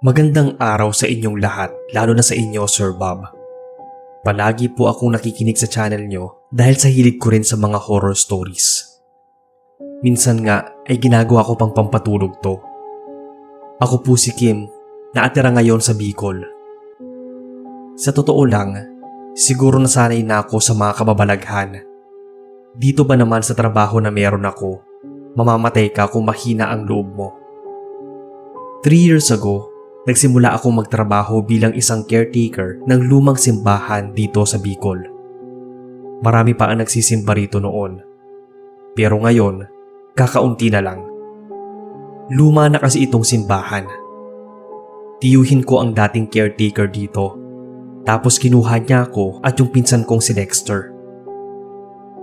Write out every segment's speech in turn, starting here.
Magandang araw sa inyong lahat, lalo na sa inyo, Sir Bob. Palagi po akong nakikinig sa channel nyo dahil sa hilig ko rin sa mga horror stories. Minsan nga ay ginagawa ko pang pampatulog to. Ako po si Kim, naatira ngayon sa Bicol. Sa totoo lang, siguro nasanay na ako sa mga kababalaghan. Dito ba naman sa trabaho na meron ako, mamamatay ka kung mahina ang loob mo. 3 years ago, nagsimula akong magtrabaho bilang isang caretaker ng lumang simbahan dito sa Bicol. Marami pa ang nagsisimba rito noon. Pero ngayon, kakaunti na lang. Luma na kasi itong simbahan. Tiyuhin ko ang dating caretaker dito. Tapos kinuha niya ako at yung pinsan kong si Dexter.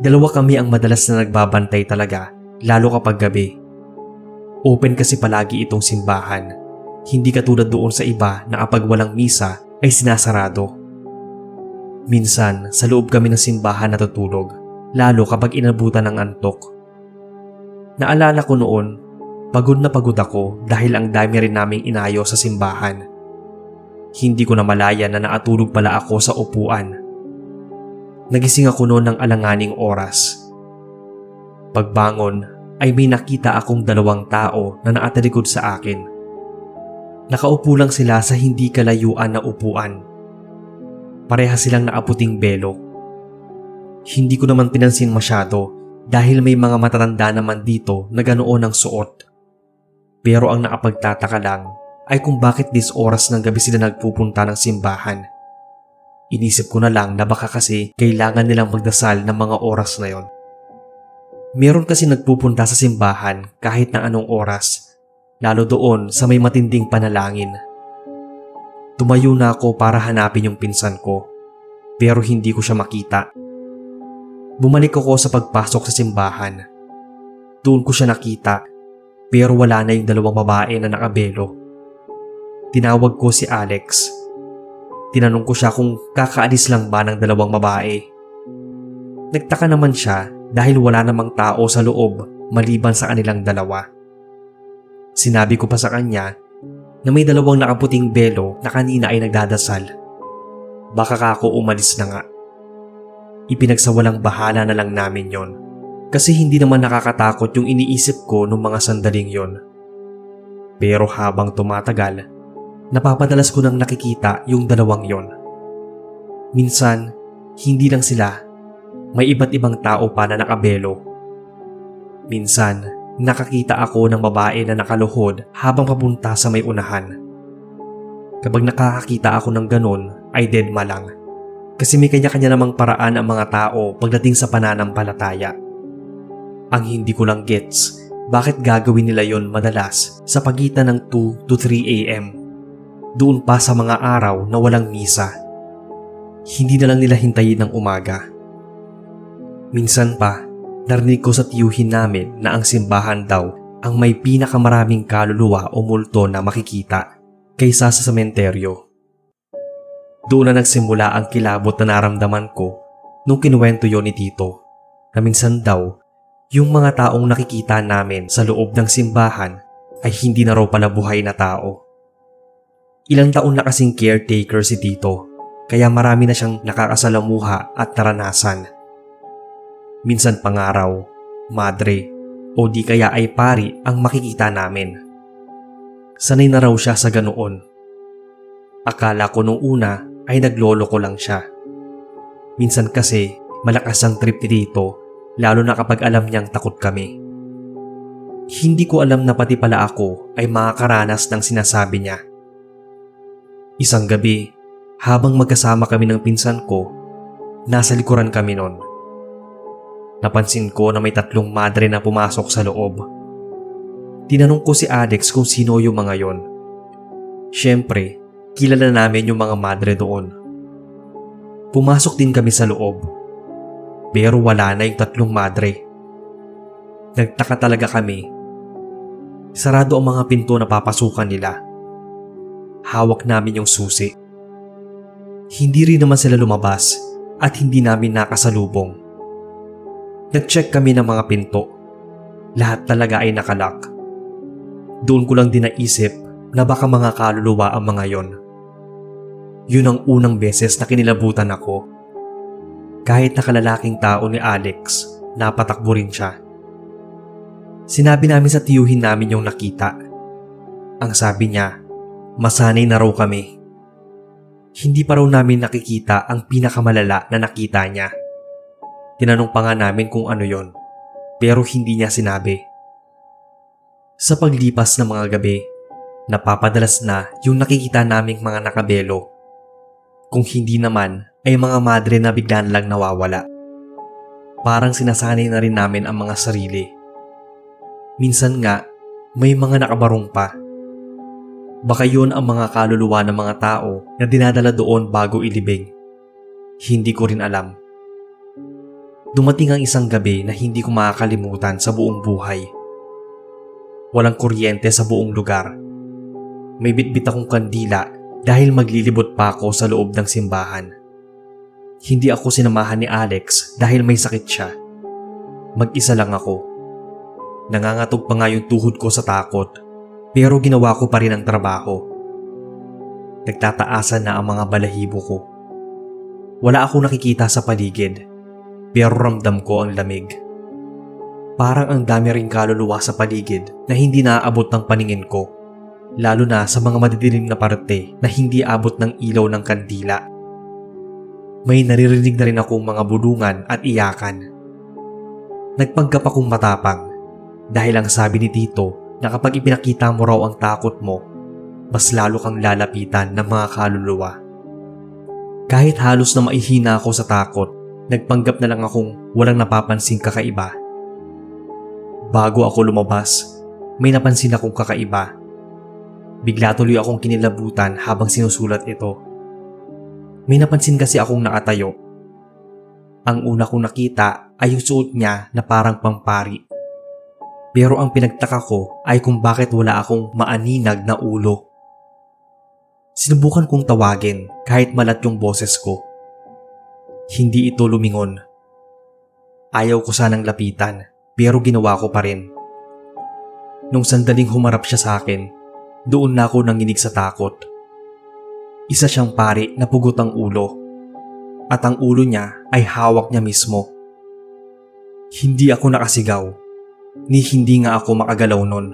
Dalawa kami ang madalas na nagbabantay talaga, lalo kapag gabi. Open kasi palagi itong simbahan. Hindi katulad doon sa iba na kapag walang misa ay sinasarado. Minsan, sa loob kami ng simbahan natutulog, lalo kapag inabutan ng antok. Naalala ko noon, pagod na pagod ako dahil ang dami rin naming inayo sa simbahan. Hindi ko na malaya na naatulog pala ako sa upuan. Nagising ako noon ng alanganing oras. Pagbangon ay may nakita akong 2 tao na naatalikod sa akin. Nakaupo lang sila sa hindi kalayuan na upuan. Pareha silang nakaputing belo. Hindi ko naman pinansin masyado dahil may mga matatanda naman dito na ganoon ang suot. Pero ang nakapagtataka lang ay kung bakit this oras ng gabi sila nagpupunta ng simbahan. Inisip ko na lang na baka kasi kailangan nilang magdasal ng mga oras na yon. Meron kasi nagpupunta sa simbahan kahit na anong oras. Lalo doon sa may matinding panalangin. Tumayo na ako para hanapin yung pinsan ko, pero hindi ko siya makita. Bumalik ako sa pagpasok sa simbahan. Doon ko siya nakita, pero wala na yung 2 babae na nakabelo. Tinawag ko si Alex. Tinanong ko siya kung kakaalis lang ba ng 2 babae. Nagtaka naman siya dahil wala namang tao sa loob maliban sa kanilang 2. Sinabi ko pa sa kanya na may 2 nakaputing belo na kanina ay nagdadasal. Baka ako umalis na nga. Ipinagsawalang bahala na lang namin yon. Kasi hindi naman nakakatakot yung iniisip ko nung mga sandaling yon. Pero habang tumatagal, napapadalas ko nang nakikita yung 2 yon. Minsan, hindi lang sila. May iba't ibang tao pa na nakabelo. Minsan, nakakita ako ng babae na nakaluhod habang papunta sa may unahan. Kapag nakakakita ako ng ganon ay deadma lang. Kasi may kanya-kanya namang paraan ang mga tao pagdating sa pananampalataya. Ang hindi ko lang gets, bakit gagawin nila yon madalas sa pagitan ng 2 to 3 AM? Doon pa sa mga araw na walang misa. Hindi na lang nila hintayin ng umaga. Minsan pa, narinig ko sa tiyuhin namin na ang simbahan daw ang may pinakamaraming kaluluwa o multo na makikita kaysa sa sementeryo. Doon na nagsimula ang kilabot na naramdaman ko nung kinuwento yon ni Tito na minsan daw yung mga taong nakikita namin sa loob ng simbahan ay hindi na raw pala buhay na tao. Ilang taon na kasing caretaker si Tito kaya marami na siyang nakakasalamuha at naranasan. Minsan pangaraw, madre, o di kaya ay pari ang makikita namin. Sanay na raw siya sa ganoon. Akala ko nung una ay naglolo ko lang siya. Minsan kasi malakas ang trip ni Tito, lalo na kapag alam niyang takot kami. Hindi ko alam na pati pala ako ay makakaranas ng sinasabi niya. Isang gabi, habang magkasama kami ng pinsan ko, nasa likuran kami nun. Napansin ko na may 3 madre na pumasok sa loob. Tinanong ko si Alex kung sino yung mga yon. Siyempre, kilala namin yung mga madre doon. Pumasok din kami sa loob. Pero wala na yung 3 madre. Nagtaka talaga kami. Sarado ang mga pinto na papasukan nila. Hawak namin yung susi. Hindi rin naman sila lumabas at hindi namin nakasalubong. Nag-check kami ng mga pinto. Lahat talaga ay nakalock. Doon ko lang din naisip na baka mga kaluluwa ang mga yon. Yun ang unang beses na kinilabutan ako. Kahit nakalalaking tao ni Alex, napatakbo rin siya. Sinabi namin sa tiyuhin namin yung nakita. Ang sabi niya, masanay na raw kami. Hindi pa raw namin nakikita ang pinakamalala na nakita niya. Tinanong pa nga namin kung ano yon, pero hindi niya sinabi. Sa paglipas ng mga gabi, napapadalas na yung nakikita naming mga nakabelo. Kung hindi naman ay mga madre na biglaan lang nawawala. Parang sinasanay na rin namin ang mga sarili. Minsan nga, may mga nakabarong pa. Baka yun ang mga kaluluwa ng mga tao na dinadala doon bago ilibing. Hindi ko rin alam. Dumating ang isang gabi na hindi ko makakalimutan sa buong buhay. Walang kuryente sa buong lugar. May bitbit akong kandila dahil maglilibot pa ako sa loob ng simbahan. Hindi ako sinamahan ni Alex dahil may sakit siya. Mag-isa lang ako. Nangangatog pa nga yung tuhod ko sa takot, pero ginawa ko pa rin ang trabaho. Nagtataasan na ang mga balahibo ko. Wala akong nakikita sa paligid, pero ramdam ko ang lamig. Parang ang dami ring kaluluwa sa paligid na hindi naaabot ng paningin ko, lalo na sa mga madidilim na parte na hindi abot ng ilaw ng kandila. May naririnig na rin akong mga bulungan at iyakan. Nagpanggap akong matapang dahil ang sabi ni Tito na kapag ipinakita mo raw ang takot mo, mas lalo kang lalapitan ng mga kaluluwa. Kahit halos na maihina ako sa takot, nagpanggap na lang akong walang napapansing kakaiba. Bago ako lumabas, may napansin akong kakaiba. Bigla tuloy akong kinilabutan habang sinusulat ito. May napansin kasi akong nakatayo. Ang una kong nakita ay yung suot niya na parang pampari. Pero ang pinagtaka ko ay kung bakit wala akong maaninag na ulo. Sinubukan kong tawagin kahit malat yung boses ko. Hindi ito lumingon. Ayaw ko sanang lapitan pero ginawa ko pa rin. Nung sandaling humarap siya sa akin, doon na ako nanginig sa takot. Isa siyang pari na pugot ang ulo at ang ulo niya ay hawak niya mismo. Hindi ako nakasigaw, ni hindi nga ako makagalaw nun,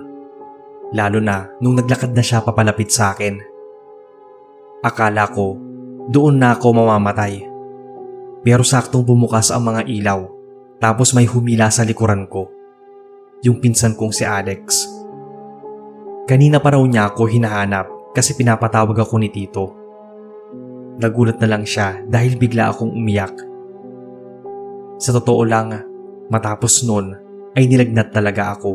lalo na nung naglakad na siya papalapit sa akin. Akala ko doon na ako mamamatay, pero saktong bumukas ang mga ilaw tapos may humila sa likuran ko, yung pinsan kong si Alex. Kanina pa raw niya ako hinahanap kasi pinapatawag ako ni Tito. Nagulat na lang siya dahil bigla akong umiyak. Sa totoo lang, matapos nun ay nilagnat talaga ako.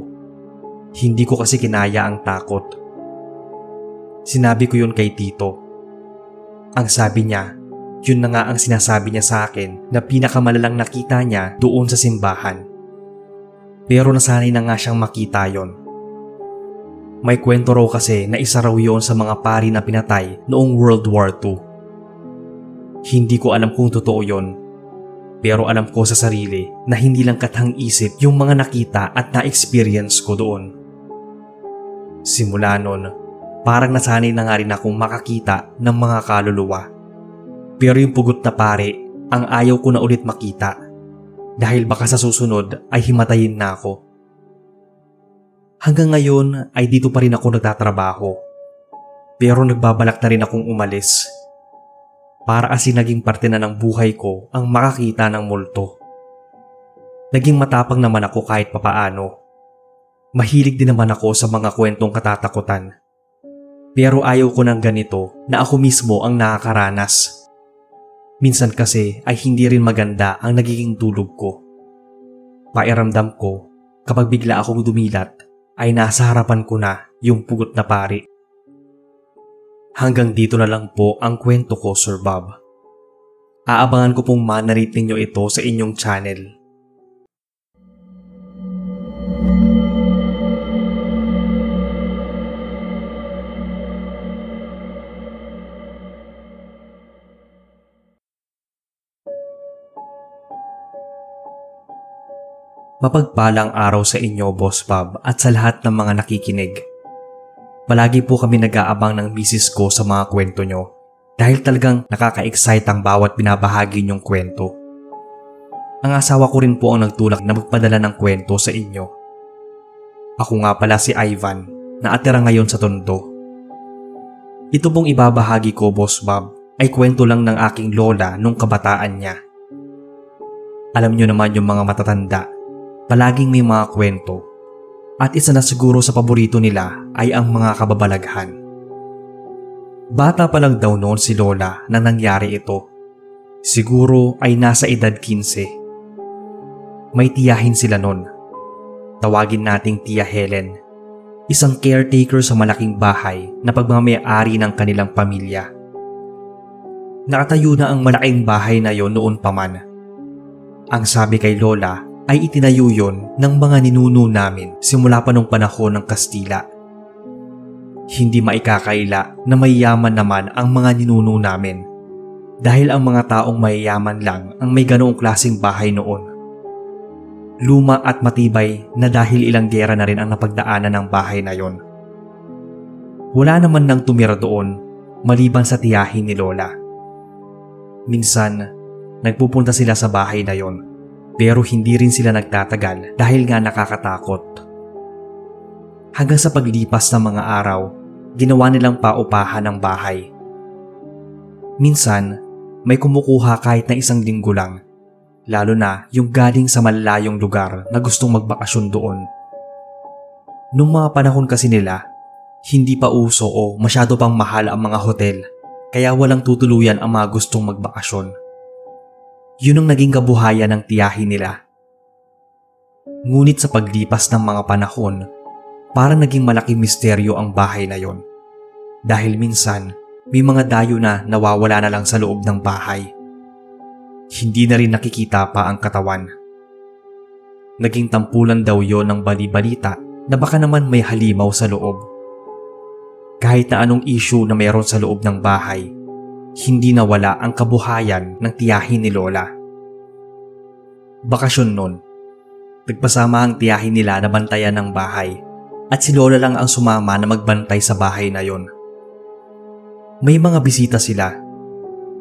Hindi ko kasi kinaya ang takot. Sinabi ko yun kay Tito. Ang sabi niya, yun na nga ang sinasabi niya sa akin na pinakamalalang nakita niya doon sa simbahan. Pero nasanay na nga siyang makita yon. May kwento raw kasi na isa raw yon sa mga pari na pinatay noong World War II. Hindi ko alam kung totoo yon, pero alam ko sa sarili na hindi lang katang isip yung mga nakita at na-experience ko doon. Simula nun, parang nasanay na nga rin akong makakita ng mga kaluluwa. Pero yung pugot na pare, ang ayaw ko na ulit makita dahil baka sa susunod ay himatayin na ako. Hanggang ngayon ay dito pa rin ako nagtatrabaho, pero nagbabalak na rin akong umalis. Para kasi naging parte na ng buhay ko ang makakita ng multo. Naging matapang naman ako kahit papaano. Mahilig din naman ako sa mga kwentong katatakutan. Pero ayaw ko ng ganito na ako mismo ang nakakaranas. Minsan kasi ay hindi rin maganda ang nagiging tulog ko. Pairamdam ko kapag bigla akong dumilat ay nasa harapan ko na yung pugot na pari. Hanggang dito na lang po ang kwento ko, Sir Bob. Aabangan ko pong ma-narrate ninyo ito sa inyong channel. Mapagpalang araw sa inyo, Boss Bob, at sa lahat ng mga nakikinig. Palagi po kami nag-aabang ng misis ko sa mga kwento nyo dahil talagang nakaka-excite ang bawat binabahagi nyong kwento. Ang asawa ko rin po ang nagtulak na magpadala ng kwento sa inyo. Ako nga pala si Ivan na atira ngayon sa Tondo. Ito pong ibabahagi ko, Boss Bob, ay kwento lang ng aking lola nung kabataan niya. Alam nyo naman yung mga matatanda, palaging may mga kwento. At isa na siguro sa paborito nila ay ang mga kababalaghan. Bata pa lang daw noon si Lola na nangyari ito. Siguro ay nasa edad 15. May tiyahin sila noon. Tawagin nating Tia Helen. Isang caretaker sa malaking bahay na pagmamayari ng kanilang pamilya. Nakatayo na ang malaking bahay na yon noon pa man. Ang sabi kay Lola ay itinayo yon ng mga ninuno namin simula pa nung panahon ng Kastila. Hindi maikakaila na mayayaman naman ang mga ninuno namin dahil ang mga taong mayayaman lang ang may ganoong klaseng bahay noon. Luma at matibay na dahil ilang gera na rin ang napagdaanan ng bahay na yon. Wala naman nang tumira doon maliban sa tiyahin ni Lola. Minsan, nagpupunta sila sa bahay na yon. Pero hindi rin sila nagtatagal dahil nga nakakatakot. Hanggang sa paglipas ng mga araw, ginawa nilang paupahan ng bahay. Minsan, may kumukuha kahit na isang linggo lang, lalo na yung galing sa malalayong lugar na gustong magbakasyon doon. Nung mga panahon kasi nila, hindi pa uso o masyado pang mahal ang mga hotel, kaya walang tutuluyan ang mga gustong magbakasyon. Yun ang naging kabuhayan ng tiyahin nila. Ngunit sa paglipas ng mga panahon, parang naging malaking misteryo ang bahay na yon. Dahil minsan, may mga dayo na nawawala na lang sa loob ng bahay. Hindi na rin nakikita pa ang katawan. Naging tampulan daw yon ng bali-balita na baka naman may halimaw sa loob. Kahit na anong issue na mayroon sa loob ng bahay, hindi nawala ang kabuhayan ng tiyahin ni Lola. Bakasyon nun, nagpasama ang tiyahin nila na bantayan ng bahay at si Lola lang ang sumama na magbantay sa bahay na yon. May mga bisita sila,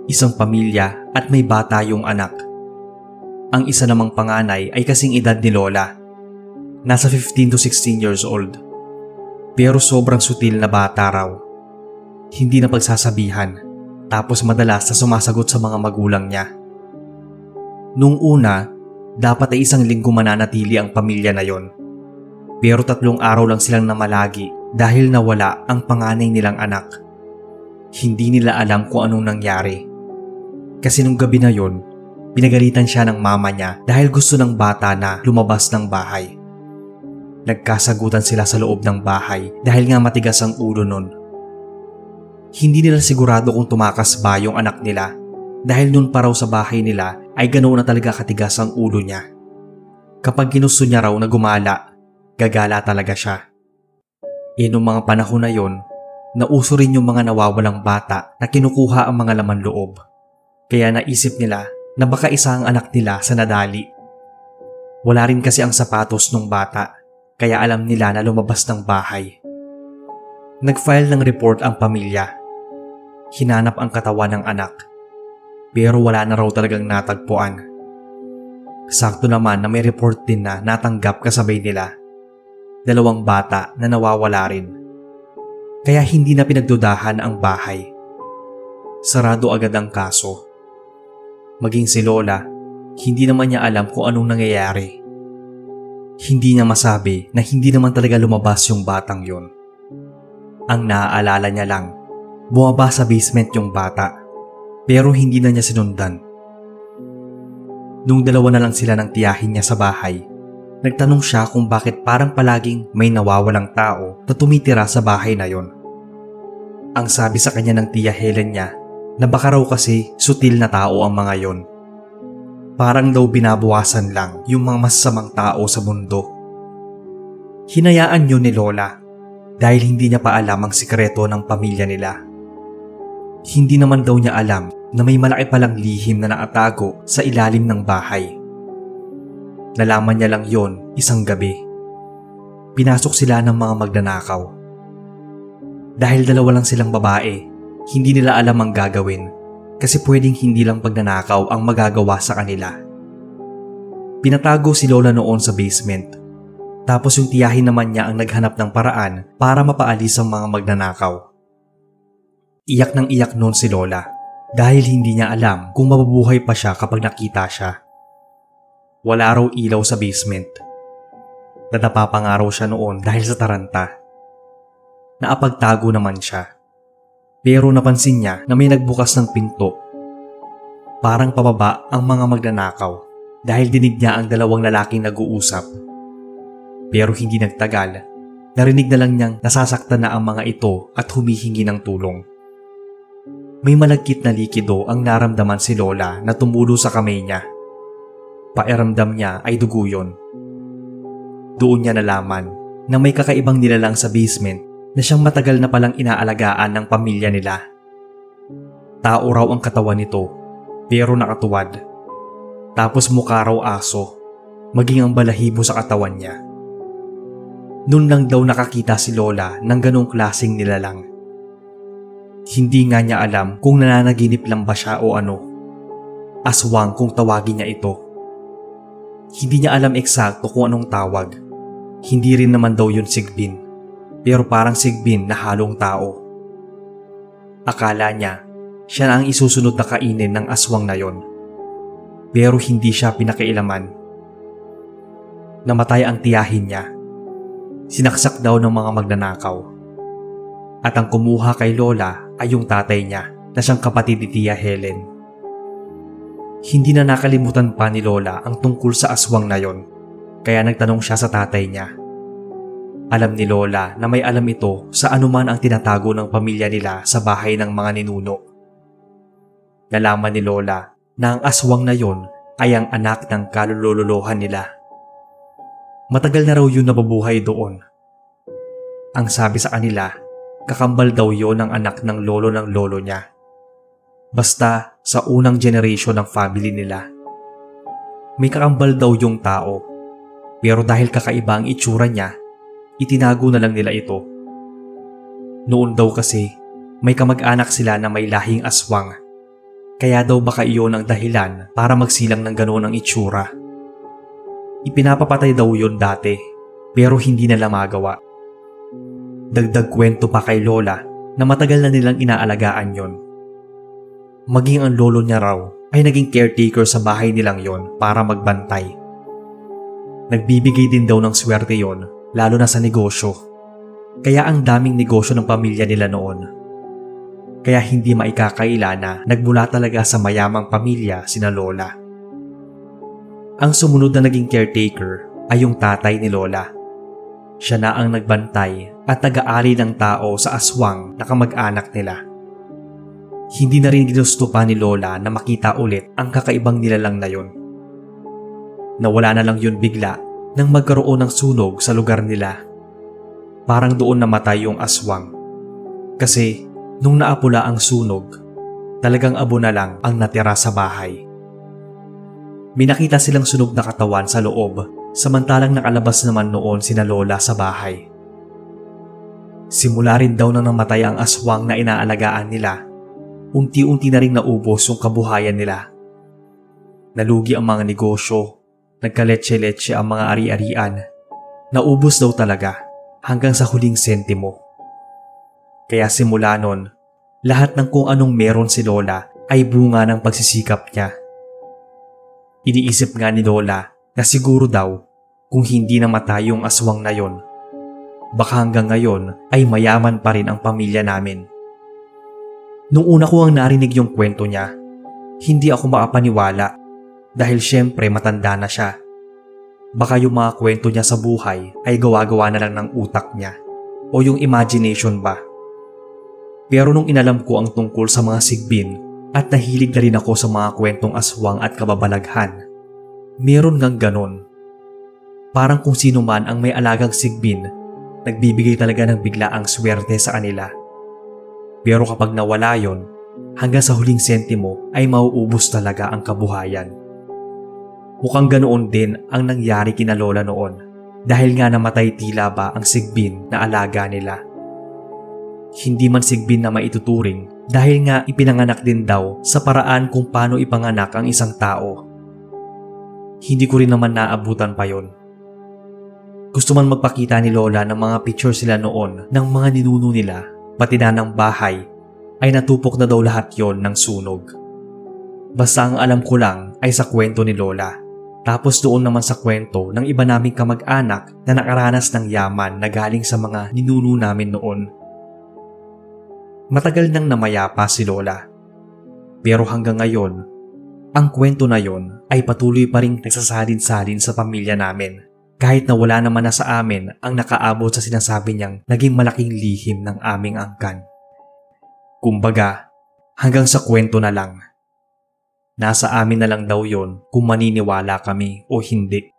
isang pamilya at may bata yung anak. Ang isa namang panganay ay kasing edad ni Lola, nasa 15 to 16 years old. Pero sobrang sutil na bata raw, hindi na pagsasabihan. Tapos madalas na sumasagot sa mga magulang niya. Nung una, dapat ay isang linggo mananatili ang pamilya na yon. Pero 3 araw lang silang namalagi dahil nawala ang panganay nilang anak. Hindi nila alam kung anong nangyari. Kasi nung gabi na yon, pinagalitan siya ng mama niya dahil gusto ng bata na lumabas ng bahay. Nagkasagutan sila sa loob ng bahay dahil nga matigas ang ulo nun. Hindi nila sigurado kung tumakas ba yung anak nila dahil noon pa raw sa bahay nila ay ganoon na talaga katigas ang ulo niya. Kapag ginusto niya raw na gumala, gagala talaga siya. Noong mga panahon na yon, nauso rin yung mga nawawalang bata na kinukuha ang mga laman loob. Kaya naisip nila na baka isa ang anak nila sa nadali. Wala rin kasi ang sapatos ng bata, kaya alam nila na lumabas ng bahay. Nag-file ng report ang pamilya. Hinanap ang katawan ng anak, pero wala na raw talagang natagpuan. Sakto naman na may report din na natanggap kasabay nila. 2 bata na nawawala rin. Kaya hindi na pinagdudahan ang bahay. Sarado agad ang kaso. Maging si Lola, hindi naman niya alam kung anong nangyayari. Hindi niya masabi na hindi naman talaga lumabas yung batang yon. Ang naaalala niya lang, bumaba sa basement yung bata, pero hindi na niya sinundan. Nung 2 na lang sila ng tiyahin niya sa bahay, nagtanong siya kung bakit parang palaging may nawawalang tao na tumitira sa bahay na yon. Ang sabi sa kanya ng Tia Helen niya na baka raw kasi sutil na tao ang mga yon. Parang daw binabawasan lang yung mga masasamang tao sa mundo. Hinayaan yun ni Lola dahil hindi niya pa alam ang sikreto ng pamilya nila. Hindi naman daw niya alam na may malaki palang lihim na nakatago sa ilalim ng bahay. Nalaman niya lang yon isang gabi. Pinasok sila ng mga magnanakaw. Dahil dalawa lang silang babae, hindi nila alam ang gagawin kasi pwedeng hindi lang pagnanakaw ang magagawa sa kanila. Pinatago si Lola noon sa basement. Tapos yung tiyahin naman niya ang naghanap ng paraan para mapaalis ang mga magnanakaw. Iyak ng iyak noon si Lola dahil hindi niya alam kung mabubuhay pa siya kapag nakita siya. Wala raw ilaw sa basement. Nadapa pa nga raw siya noon dahil sa taranta. Naapagtago naman siya. Pero napansin niya na may nagbukas ng pinto. Parang pababa ang mga magnanakaw dahil dinig niya ang dalawang lalaking nag-uusap. Pero hindi nagtagal, narinig na lang niyang nasasaktan na ang mga ito at humihingi ng tulong. May malagkit na likido ang naramdaman si Lola na tumulo sa kamay niya. Pakiramdam niya ay dugo yun. Doon niya nalaman na may kakaibang nilalang sa basement na siyang matagal na palang inaalagaan ng pamilya nila. Tao raw ang katawan nito, pero nakatuwad. Tapos mukha raw aso, maging ang balahibo sa katawan niya. Noon lang daw nakakita si Lola ng ganong klaseng nilalang. Hindi nga niya alam kung nananaginip lang ba siya o ano. Aswang kung tawagin niya ito. Hindi niya alam eksakto kung anong tawag. Hindi rin naman daw yun sigbin, pero parang sigbin na halong tao. Akala niya, siya na ang isusunod na kainin ng aswang na yon. Pero hindi siya pinakailaman. Namatay ang tiyahin niya. Sinaksak daw ng mga magnanakaw. At ang kumuha kay Lola ay yung tatay niya na siyang kapatid ni Tia Helen. Hindi na nakalimutan pa ni Lola ang tungkol sa aswang na yon, kaya nagtanong siya sa tatay niya. Alam ni Lola na may alam ito sa anuman ang tinatago ng pamilya nila sa bahay ng mga ninuno. Nalaman ni Lola na ang aswang na yon ay ang anak ng kalulolohan nila. Matagal na raw yun nabubuhay doon. Ang sabi sa kanila, kakambal daw yon ng anak ng lolo niya. Basta sa unang generation ng family nila. May kakambal daw yung tao, pero dahil kakaiba ang itsura niya, itinago na lang nila ito. Noon daw kasi, may kamag-anak sila na may lahing aswang, kaya daw baka iyon ang dahilan para magsilang ng ganoon ang itsura. Ipinapapatay daw yun dati, pero hindi nila magawa. Dagdag kwento pa kay Lola na matagal na nilang inaalagaan yon. Maging ang lolo niya raw ay naging caretaker sa bahay nilang yon para magbantay. Nagbibigay din daw ng swerte yon, lalo na sa negosyo. Kaya ang daming negosyo ng pamilya nila noon. Kaya hindi maikakaila na nagmula talaga sa mayamang pamilya sina Lola. Ang sumunod na naging caretaker ay yung tatay ni Lola. Siya na ang nagbantay at nag-aari ng tao sa aswang na kamag-anak nila. Hindi na rin ginusto pa ni Lola na makita ulit ang kakaibang nilalang na yon. Nawala na lang yun bigla nang magkaroon ng sunog sa lugar nila. Parang doon namatay yung aswang. Kasi nung naapula ang sunog, talagang abo na lang ang natira sa bahay. May nakita silang sunog na katawan sa loob, samantalang nakalabas naman noon sina Lola sa bahay. Simula rin daw nang namatay ang aswang na inaalagaan nila, unti-unti na rin naubos yung kabuhayan nila. Nalugi ang mga negosyo, nagkaletse-letse ang mga ari-arian. Naubos daw talaga hanggang sa huling sentimo. Kaya simula nun, lahat ng kung anong meron si Lola ay bunga ng pagsisikap niya. Iniisip nga ni Lola na siguro daw kung hindi namatay yung aswang na yon, baka hanggang ngayon ay mayaman pa rin ang pamilya namin. Nung una ko ang narinig yung kwento niya, hindi ako makapaniwala dahil syempre matanda na siya. Baka yung mga kwento niya sa buhay ay gawa-gawa na lang ng utak niya o yung imagination ba. Pero nung inalam ko ang tungkol sa mga sigbin at nahilig na rin ako sa mga kwentong aswang at kababalaghan, meron ngang ganon. Parang kung sino man ang may alagang sigbin, nagbibigay talaga ng biglaang swerte sa kanila. Pero kapag nawala yon, hanggang sa huling sentimo ay mauubos talaga ang kabuhayan. Mukhang ganoon din ang nangyari kina Lola noon dahil nga namatay tila ba ang sigbin na alaga nila. Hindi man sigbin na maituturing dahil nga ipinanganak din daw sa paraan kung paano ipanganak ang isang tao. Hindi ko rin naman naabutan pa yon. Gusto man magpakita ni Lola ng mga picture sila noon ng mga ninuno nila, pati na ng bahay, ay natupok na daw lahat yon ng sunog. Basta ang alam ko lang ay sa kwento ni Lola. Tapos doon naman sa kwento ng iba naming kamag-anak na nakaranas ng yaman na galing sa mga ninuno namin noon. Matagal nang namayapa si Lola. Pero hanggang ngayon, ang kwento na yon ay patuloy pa rin nagsasalin-salin sa pamilya namin. Kahit na wala naman na sa amin ang nakaabot sa sinasabi niyang naging malaking lihim ng aming angkan. Kumbaga, hanggang sa kwento na lang. Nasa amin na lang daw yon kung maniniwala kami o hindi.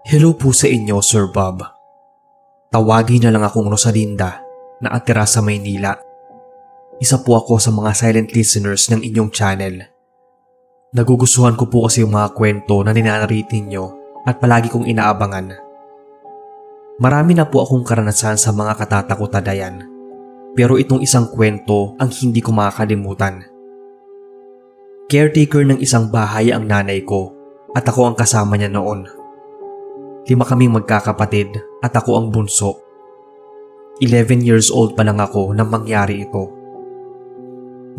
Hello po sa inyo, Sir Bob. Tawagin na lang akong Rosalinda na atira sa Maynila. Isa po ako sa mga silent listeners ng inyong channel. Nagugustuhan ko po kasi yung mga kwento na ninanarate ninyo at palagi kong inaabangan. Marami na po akong karanasan sa mga katatakot-adayan, pero itong isang kwento ang hindi ko makakalimutan. Caretaker ng isang bahay ang nanay ko at ako ang kasama niya noon. 5 kaming magkakapatid at ako ang bunso. 11 years old pa lang ako nang mangyari ito.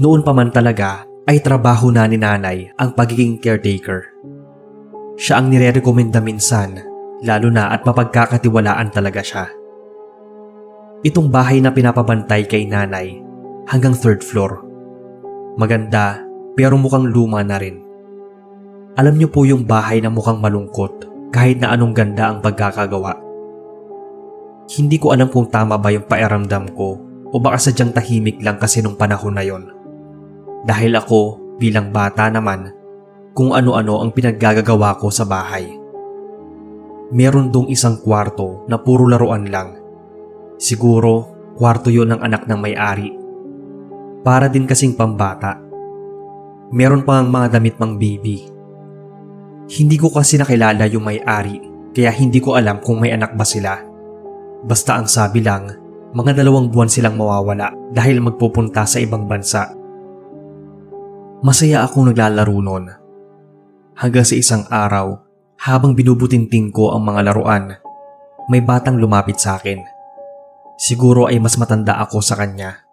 Noon pa man talaga ay trabaho na ni nanay ang pagiging caretaker. Siya ang nire-rekomenda minsan, lalo na at mapagkakatiwalaan talaga siya. Itong bahay na pinapabantay kay nanay hanggang 3rd floor. Maganda pero mukhang luma na rin. Alam niyo po yung bahay na mukhang malungkot kahit na anong ganda ang pagkakagawa. Hindi ko alam kung tama ba yung pakiramdam ko o baka sadyang tahimik lang kasi nung panahon na yon. Dahil ako bilang bata naman kung ano-ano ang pinaggagawa ko sa bahay. Meron dong isang kwarto na puro laruan lang. Siguro kwarto yon ng anak ng may-ari. Para din kasing pambata. Meron pang mga damit pang baby. Hindi ko kasi nakilala yung may-ari kaya hindi ko alam kung may anak ba sila. Basta ang sabi lang, mga 2 buwan silang mawawala dahil magpupunta sa ibang bansa. Masaya akong naglalaro noon. Hanggang sa isang araw, habang binubutinting ko ang mga laruan, may batang lumapit sa akin. Siguro ay mas matanda ako sa kanya.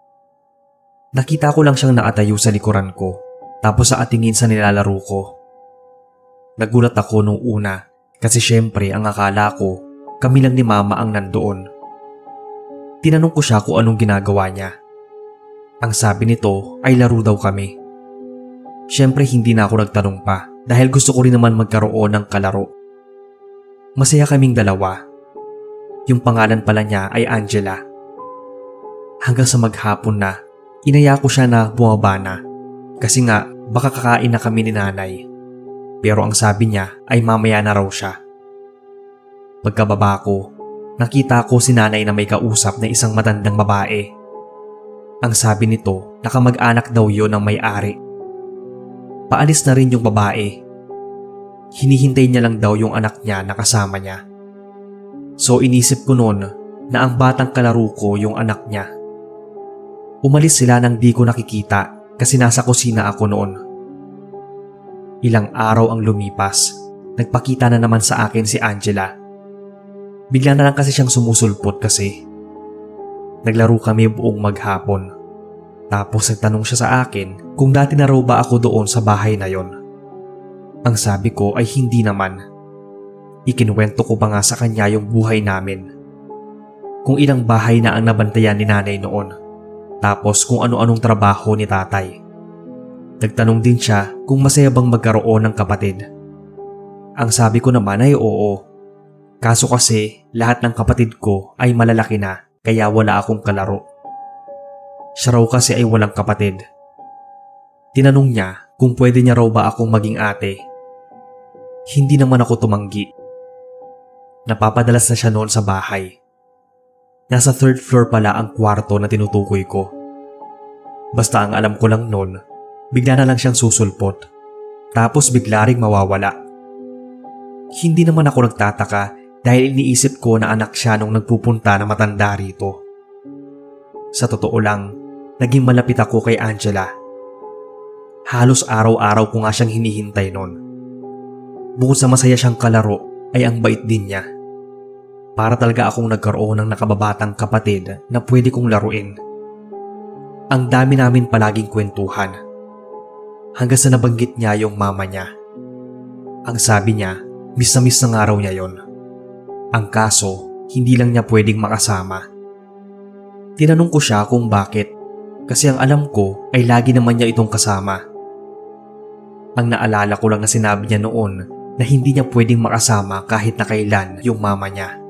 Nakita ko lang siyang nakatayo sa likuran ko, tapos sa atingin sa nilalaro ko. Nagulat ako nung una kasi syempre ang akala ko kami lang ni mama ang nandoon. Tinanong ko siya kung anong ginagawa niya. Ang sabi nito ay laro daw kami. Syempre hindi na ako nagtanong pa dahil gusto ko rin naman magkaroon ng kalaro. Masaya kaming dalawa. Yung pangalan pala niya ay Angela. Hanggang sa maghapon na, inaya ko siya na bumaba na kasi nga baka kakain na kami ni nanay. Pero ang sabi niya ay mamaya na raw siya. Pagkababa ko, nakita ko si nanay na may kausap na isang matandang babae. Ang sabi nito, nakamag-anak daw yon ng may-ari. Paalis na rin yung babae. Hinihintay niya lang daw yung anak niya na kasama niya. So inisip ko noon na ang batang kalaro ko yung anak niya. Umalis sila nang di ko nakikita kasi nasa kusina ako noon. Ilang araw ang lumipas, nagpakita na naman sa akin si Angela. Bigla na lang kasi siyang sumusulpot kasi. Naglaro kami buong maghapon. Tapos nagtanong siya sa akin kung dati na raw ba ako doon sa bahay na yon. Ang sabi ko ay hindi naman. Ikinuwento ko pa nga sa kanya yung buhay namin. Kung ilang bahay na ang nabantayan ni nanay noon. Tapos kung ano-anong trabaho ni tatay. Nagtanong din siya kung masaya bang magkaroon ng kapatid. Ang sabi ko naman ay oo. Kaso kasi lahat ng kapatid ko ay malalaki na kaya wala akong kalaro. Siya raw kasi ay walang kapatid. Tinanong niya kung pwede niya raw ba akong maging ate. Hindi naman ako tumanggi. Napapadalas na siya noon sa bahay. Nasa third floor pala ang kwarto na tinutukoy ko. Basta ang alam ko lang noon, bigla na lang siyang susulpot. Tapos bigla ring mawawala. Hindi naman ako nagtataka dahil iniisip ko na anak siya nung nagpupunta na matanda rito. Sa totoo lang, naging malapit ako kay Angela. Halos araw-araw ko nga siyang hinihintay noon. Bukod sa masaya siyang kalaro, ay ang bait din niya. Para talaga akong nagkaroon ng nakababatang kapatid na pwede kong laruin. Ang dami namin palaging kwentuhan. Hanggang sa nabanggit niya yung mama niya. Ang sabi niya, miss na miss ng araw niya yon. Ang kaso, hindi lang niya pwedeng makasama. Tinanong ko siya kung bakit, kasi ang alam ko ay lagi naman niya itong kasama. Ang naalala ko lang na sinabi niya noon na hindi niya pwedeng makasama kahit na kailan yung mama niya.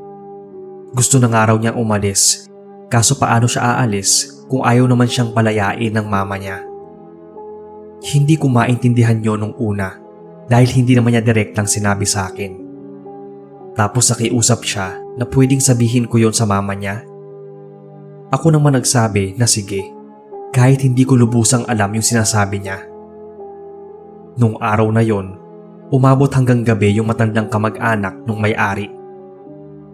Gusto na nga raw niyang umalis, kaso paano siya aalis kung ayaw naman siyang palayain ng mama niya? Hindi ko maintindihan yon nung una dahil hindi naman niya direktang sinabi sa akin. Tapos nakiusap siya na pwedeng sabihin ko yon sa mama niya. Ako naman nagsabi na sige, kahit hindi ko lubusang alam yung sinasabi niya. Nung araw na yon, umabot hanggang gabi yung matandang kamag-anak nung may-ari.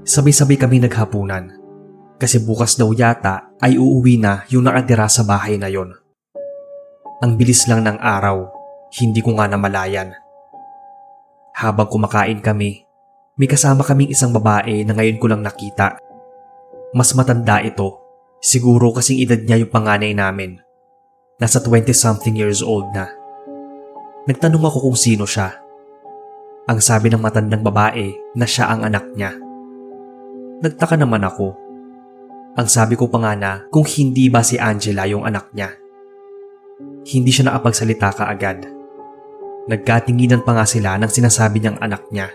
Sabay-sabay kami naghapunan kasi bukas daw yata ay uuwi na yung nakatira sa bahay na yon. Ang bilis lang ng araw, hindi ko nga namalayan. Habang kumakain kami, may kasama kaming isang babae na ngayon ko lang nakita. Mas matanda ito, siguro kasing edad niya yung panganay namin. Nasa 20-something years old na. Nagtanong ako kung sino siya. Ang sabi ng matandang babae na siya ang anak niya. Nagtaka naman ako. Ang sabi ko pa nga na kung hindi ba si Angela yung anak niya. Hindi siya nakapagsalita kaagad. Nagkatinginan pa nga sila ng sinasabi niyang anak niya.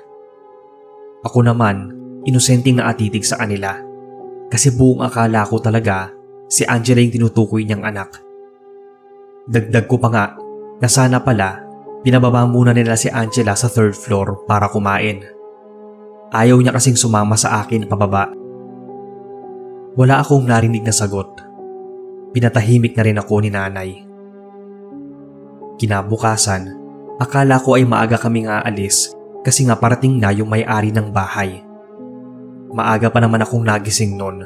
Ako naman, inosenteng naatitig sa kanila. Kasi buong akala ko talaga si Angela yung tinutukoy niyang anak. Dagdag ko pa nga na sana pala pinababa muna nila si Angela sa third floor para kumain. Ayaw niya kasing sumama sa akin pababa. Wala akong narinig na sagot. Pinatahimik na rin ako ni nanay. Kinabukasan, akala ko ay maaga kaming aalis kasi nga parating na yung may-ari ng bahay. Maaga pa naman akong nagising noon.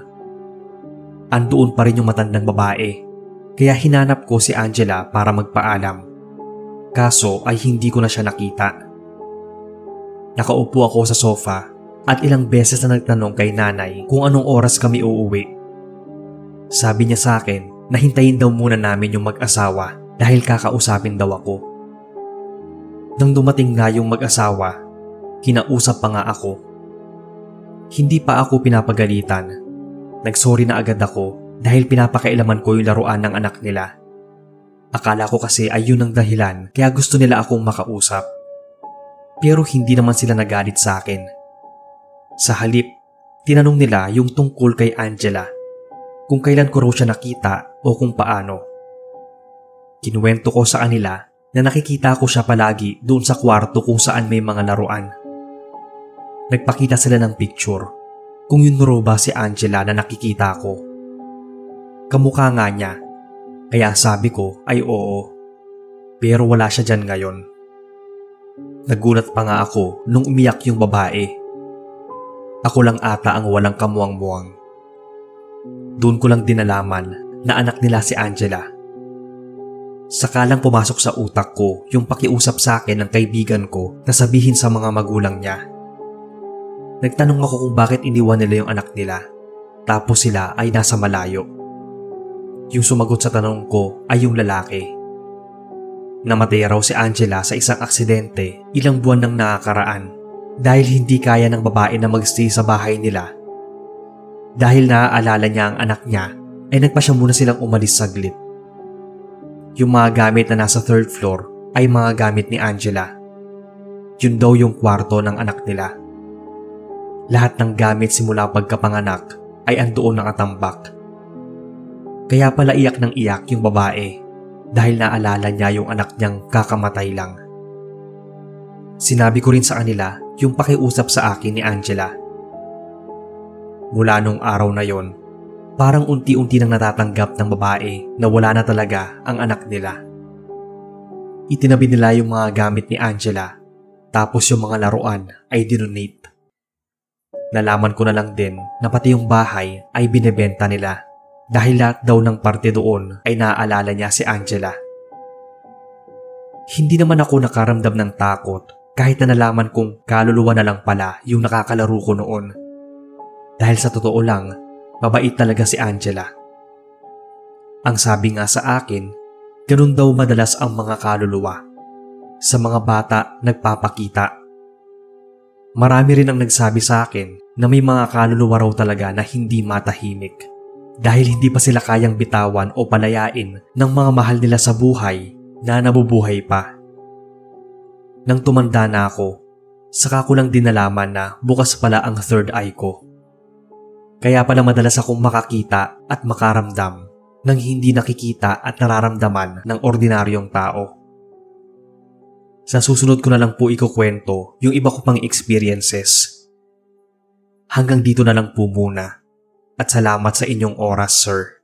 Andoon pa rin yung matandang babae, kaya hinanap ko si Angela para magpaalam. Kaso ay hindi ko na siya nakita. Nakaupo ako sa sofa at ilang beses na nagtanong kay nanay kung anong oras kami uuwi. Sabi niya sa akin na hintayin daw muna namin yung mag-asawa dahil kakausapin daw ako. Nang dumating nga yung mag-asawa, kinausap pa nga ako. Hindi pa ako pinapagalitan. Nagsorry na agad ako dahil pinapakailaman ko yung laruan ng anak nila. Akala ko kasi ay yun ang dahilan kaya gusto nila akong makausap. Pero hindi naman sila nagalit sa akin. Sa halip, tinanong nila yung tungkol kay Angela, kung kailan ko raw siya nakita o kung paano. Kinuwento ko sa kanila na nakikita ko siya palagi doon sa kwarto kung saan may mga laruan. Nagpakita sila ng picture kung yun raw ba si Angela na nakikita ko. Kamukha nga niya, kaya sabi ko ay oo. Pero wala siya dyan ngayon. Nagulat pa nga ako nung umiyak yung babae. Ako lang ata ang walang kamuwang-muwang. Doon ko lang din nalaman na anak nila si Angela. Sakalang pumasok sa utak ko yung pakiusap sa akin ng kaibigan ko na sabihin sa mga magulang niya. Nagtanong ako kung bakit iniwan nila yung anak nila, tapos sila ay nasa malayo. Yung sumagot sa tanong ko ay yung lalaki. Namatay raw si Angela sa isang aksidente ilang buwan nang nakakaraan dahil hindi kaya ng babae na magstay sa bahay nila. Dahil naaalala niya ang anak niya ay nagpa siya muna silang umalis saglit. Yung mga gamit na nasa third floor ay mga gamit ni Angela. Yun daw yung kwarto ng anak nila. Lahat ng gamit simula pagkapanganak ay andoon nakatambak. Kaya pala iyak ng iyak yung babae dahil naalala niya yung anak niyang kakamatay lang. Sinabi ko rin sa kanila yung pakiusap sa akin ni Angela. Mula nung araw na yon, Parang unti-unti nang natatanggap ng babae na wala na talaga ang anak nila. Itinabi nila yung mga gamit ni Angela, tapos yung mga laruan ay dinonate. Nalaman ko na lang din na pati yung bahay ay binebenta nila dahil lahat daw ng parte doon ay naaalala niya si Angela. Hindi naman ako nakaramdam ng takot kahit na nalaman kong kaluluwa na lang pala yung nakakalaro ko noon. Dahil sa totoo lang, mabait talaga si Angela. Ang sabi nga sa akin, ganun daw madalas ang mga kaluluwa. Sa mga bata nagpapakita. Marami rin ang nagsabi sa akin na may mga kaluluwa raw talaga na hindi matahimik dahil hindi pa sila kayang bitawan o palayain ng mga mahal nila sa buhay na nabubuhay pa. Nang tumanda na ako, saka ko lang din nalaman na bukas pala ang third eye ko. Kaya pala madalas akong makakita at makaramdam ng hindi nakikita at nararamdaman ng ordinaryong tao. Sa susunod ko na lang po ikukwento yung iba ko pang experiences. Hanggang dito na lang po muna at salamat sa inyong oras, sir.